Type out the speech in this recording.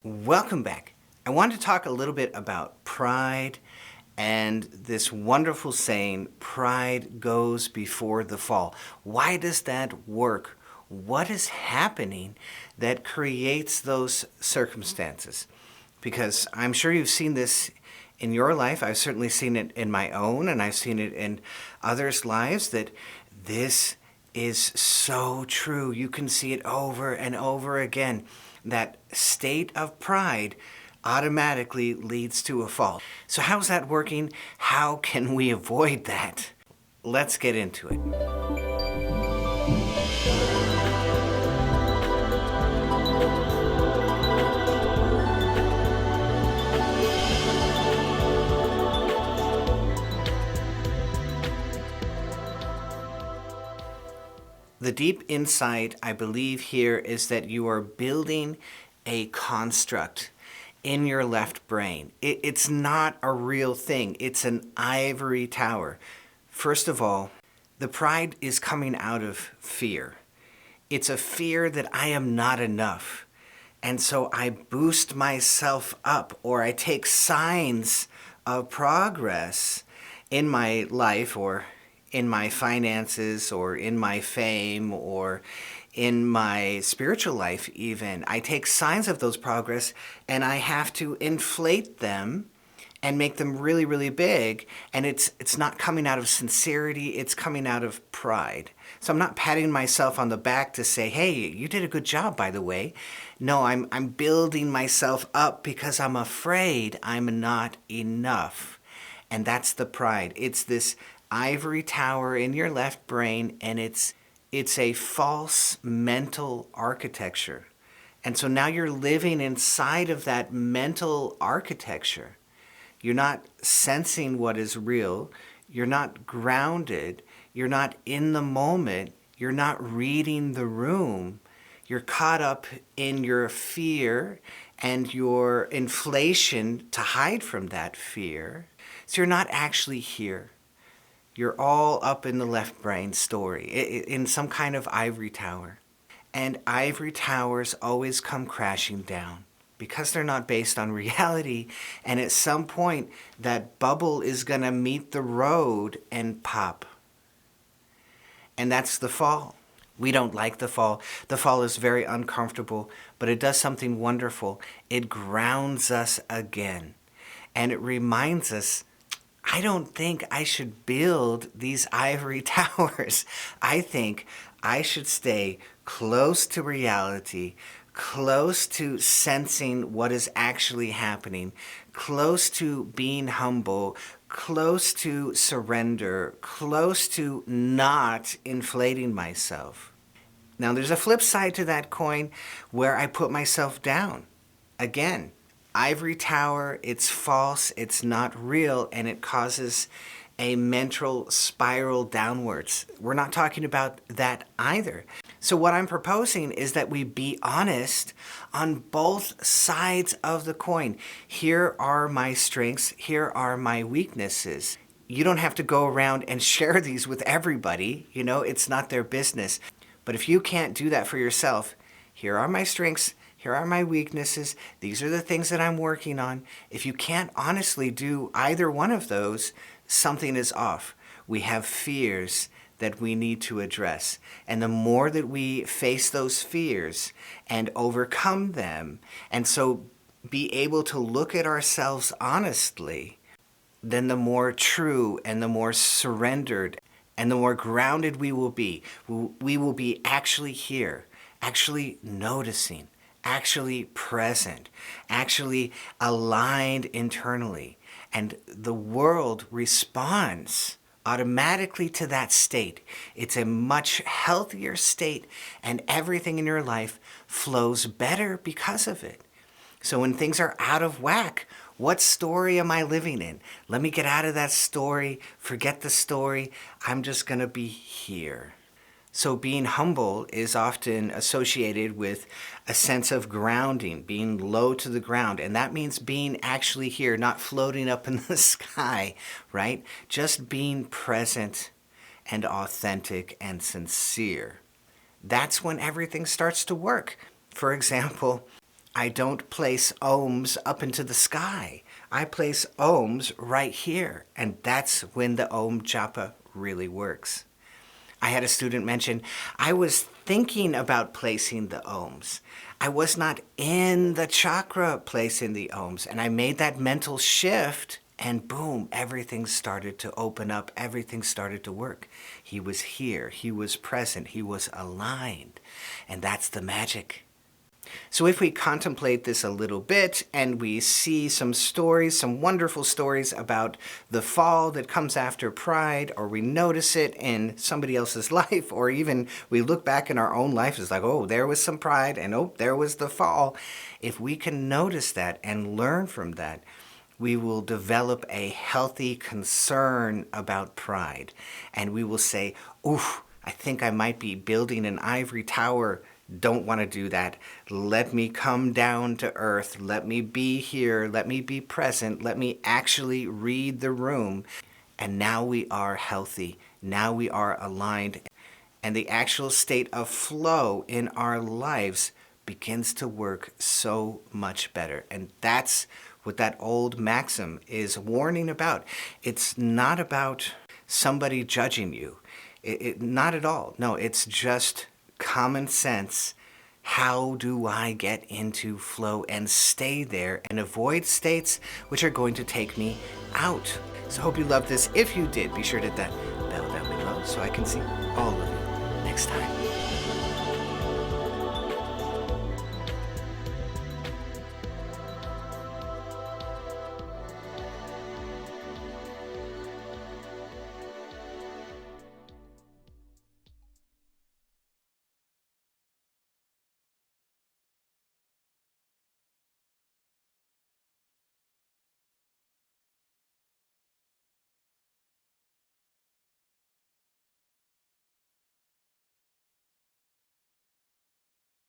Welcome back. I want to talk a little bit about pride and this wonderful saying, pride goes before the fall. Why does that work? What is happening that creates those circumstances? Because I'm sure you've seen this in your life. I've certainly seen it in my own, and I've seen it in others' lives, that this is so true. You can see it over and over again. That state of pride automatically leads to a fall. So how's that working? How can we avoid that? Let's get into it. The deep insight, I believe, here is that you are building a construct in your left brain. It's not a real thing. It's an ivory tower. First of all, the pride is coming out of fear. It's a fear that I am not enough. And so I boost myself up, or I take signs of progress in my life, or in my finances, or in my fame, or in my spiritual life even. I take signs of those progress and I have to inflate them and make them really, really big. And it's not coming out of sincerity, it's coming out of pride. So I'm not patting myself on the back to say, hey, you did a good job, by the way. No, I'm building myself up because I'm afraid I'm not enough. And that's the pride. It's this ivory tower in your left brain, and it's a false mental architecture. And so now you're living inside of that mental architecture. You're not sensing what is real. You're not grounded. You're not in the moment. You're not reading the room. You're caught up in your fear and your inflation to hide from that fear. So you're not actually here. You're all up in the left brain story, in some kind of ivory tower. And ivory towers always come crashing down because they're not based on reality. And at some point, that bubble is going to meet the road and pop. And that's the fall. We don't like the fall. The fall is very uncomfortable, but it does something wonderful. It grounds us again. And it reminds us, I don't think I should build these ivory towers. I think I should stay close to reality, close to sensing what is actually happening, close to being humble, close to surrender, close to not inflating myself. Now, there's a flip side to that coin where I put myself down. Again, ivory tower, it's false, it's not real, and it causes a mental spiral downwards. We're not talking about that either. So what I'm proposing is that we be honest on both sides of the coin. Here are my strengths, here are my weaknesses. You don't have to go around and share these with everybody, it's not their business. But if you can't do that for yourself, here are my strengths, here are my weaknesses. These are the things that I'm working on. If you can't honestly do either one of those, something is off. We have fears that we need to address. And the more that we face those fears and overcome them, and so be able to look at ourselves honestly, then the more true and the more surrendered and the more grounded we will be. We will be actually here, actually noticing, actually present, actually aligned internally. And the world responds automatically to that state. It's a much healthier state, and everything in your life flows better because of it. So when things are out of whack, what story am I living in? Let me get out of that story, forget the story. I'm just going to be here. So being humble is often associated with a sense of grounding, being low to the ground. And that means being actually here, not floating up in the sky, right? Just being present and authentic and sincere. That's when everything starts to work. For example, I don't place ohms up into the sky. I place ohms right here, and that's when the Om Japa really works. I had a student mention, I was thinking about placing the ohms. I was not in the chakra placing the ohms, and I made that mental shift, and boom, everything started to open up, everything started to work. He was here, he was present, he was aligned, and that's the magic. So if we contemplate this a little bit and we see some stories, some wonderful stories about the fall that comes after pride, or we notice it in somebody else's life, or even we look back in our own life, it's like, oh, there was some pride, and oh, there was the fall. If we can notice that and learn from that, we will develop a healthy concern about pride. And we will say, oof, I think I might be building an ivory tower. Don't want to do that. Let me come down to earth. Let me be here. Let me be present. Let me actually read the room. And now we are healthy. Now we are aligned. And the actual state of flow in our lives begins to work so much better. And that's what that old maxim is warning about. It's not about somebody judging you. Not at all. No, it's just common sense. How do I get into flow and stay there and avoid states which are going to take me out? So hope you loved this. If you did, be sure to hit that bell down below so I can see all of you next time.